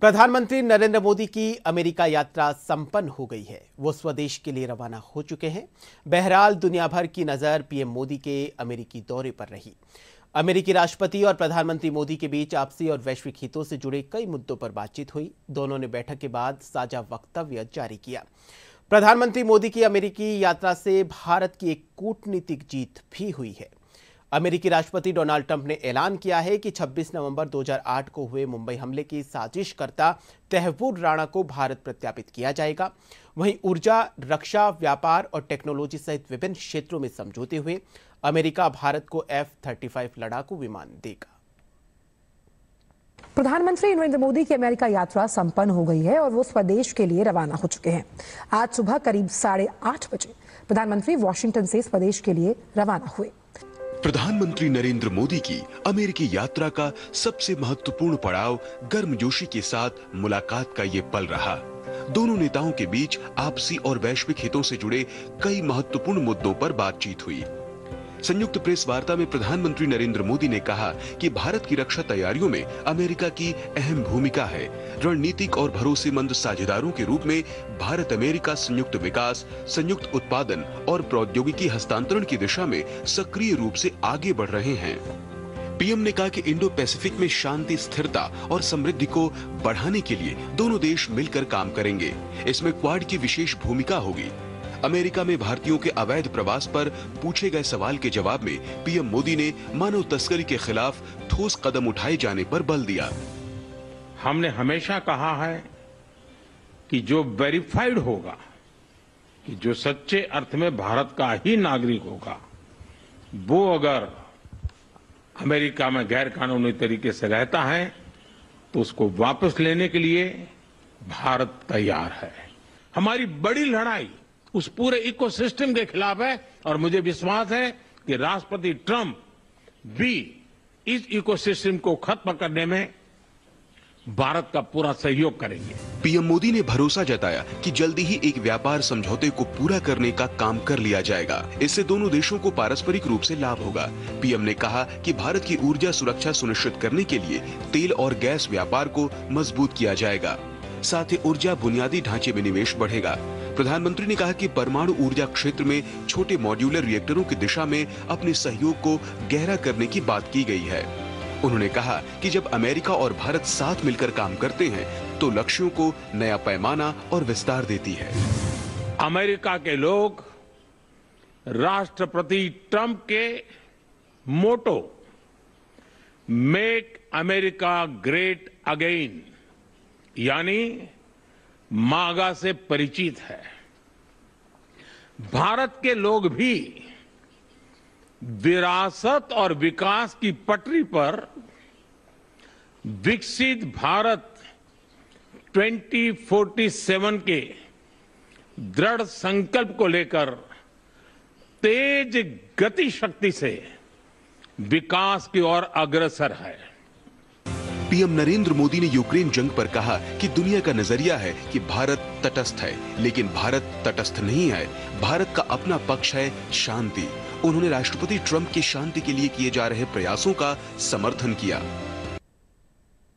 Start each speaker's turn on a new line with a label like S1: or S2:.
S1: प्रधानमंत्री नरेंद्र मोदी की अमेरिका यात्रा संपन्न हो गई है। वो स्वदेश के लिए रवाना हो चुके हैं। बहरहाल दुनिया भर की नजर पीएम मोदी के अमेरिकी दौरे पर रही। अमेरिकी राष्ट्रपति और प्रधानमंत्री मोदी के बीच आपसी और वैश्विक हितों से जुड़े कई मुद्दों पर बातचीत हुई। दोनों ने बैठक के बाद साझा वक्तव्य जारी किया। प्रधानमंत्री मोदी की अमेरिकी यात्रा से भारत की एक कूटनीतिक जीत भी हुई है। अमेरिकी राष्ट्रपति डोनाल्ड ट्रंप ने ऐलान किया है कि 26 नवंबर 2008 को हुए मुंबई हमले की साजिशकर्ता तैमूर राणा को भारत प्रत्यार्पित किया जाएगा। वहीं ऊर्जा, रक्षा, व्यापार और टेक्नोलॉजी सहित विभिन्न क्षेत्रों में समझौते हुए अमेरिका भारत को F-35 लड़ाकू विमान देगा।
S2: प्रधानमंत्री नरेंद्र मोदी की अमेरिका यात्रा संपन्न हो गई है और वो स्वदेश के लिए रवाना हो चुके हैं। आज सुबह करीब 8:30 बजे प्रधानमंत्री वॉशिंगटन से स्वदेश के लिए रवाना हुए।
S3: प्रधानमंत्री नरेंद्र मोदी की अमेरिकी यात्रा का सबसे महत्वपूर्ण पड़ाव गर्मजोशी के साथ मुलाकात का ये पल रहा। दोनों नेताओं के बीच आपसी और वैश्विक हितों से जुड़े कई महत्वपूर्ण मुद्दों पर बातचीत हुई। संयुक्त प्रेस वार्ता में प्रधानमंत्री नरेंद्र मोदी ने कहा कि भारत की रक्षा तैयारियों में अमेरिका की अहम भूमिका है। रणनीतिक और भरोसेमंद साझेदारों के रूप में भारत अमेरिका संयुक्त विकास, संयुक्त उत्पादन और प्रौद्योगिकी हस्तांतरण की दिशा में सक्रिय रूप से आगे बढ़ रहे हैं। पीएम ने कहा कि इंडो पैसिफिक में शांति, स्थिरता और समृद्धि को बढ़ाने के लिए दोनों देश मिलकर काम करेंगे। इसमें क्वाड की विशेष भूमिका होगी। अमेरिका में भारतीयों के अवैध प्रवास पर पूछे गए सवाल के जवाब में पीएम मोदी ने मानव तस्करी के खिलाफ ठोस कदम उठाए जाने पर बल दिया।
S4: हमने हमेशा कहा है कि जो वेरीफाइड होगा, कि जो सच्चे अर्थ में भारत का ही नागरिक होगा, वो अगर अमेरिका में गैर कानूनी तरीके से रहता है तो उसको वापस लेने के लिए भारत तैयार है। हमारी बड़ी लड़ाई उस पूरे इकोसिस्टम के खिलाफ है और मुझे विश्वास है कि राष्ट्रपति ट्रंप भी इस इकोसिस्टम को खत्म करने में भारत का पूरा सहयोग करेंगे।
S3: पीएम मोदी ने भरोसा जताया कि जल्दी ही एक व्यापार समझौते को पूरा करने का काम कर लिया जाएगा। इससे दोनों देशों को पारस्परिक रूप से लाभ होगा। पीएम ने कहा कि भारत की ऊर्जा सुरक्षा सुनिश्चित करने के लिए तेल और गैस व्यापार को मजबूत किया जाएगा। साथ ही ऊर्जा बुनियादी ढांचे में निवेश बढ़ेगा। प्रधानमंत्री ने कहा कि परमाणु ऊर्जा क्षेत्र में छोटे मॉड्यूलर रिएक्टरों की दिशा में अपने सहयोग को गहरा करने की बात की गई है। उन्होंने कहा कि जब अमेरिका और भारत साथ मिलकर काम करते हैं तो लक्ष्यों को नया पैमाना और विस्तार देती है।
S4: अमेरिका के लोग राष्ट्रपति ट्रंप के मोटो मेक अमेरिका ग्रेट अगेन यानी मागा से परिचित है। भारत के लोग भी विरासत और विकास की पटरी पर विकसित भारत 2047 के दृढ़ संकल्प को लेकर तेज गति शक्ति से विकास की ओर अग्रसर है।
S3: पीएम नरेंद्र मोदी ने यूक्रेन जंग पर कहा कि दुनिया का नजरिया है कि भारत तटस्थ है, लेकिन भारत तटस्थ नहीं है। भारत का अपना पक्ष है शांति। उन्होंने राष्ट्रपति ट्रंप के शांति के लिए किए जा रहे प्रयासों का समर्थन किया।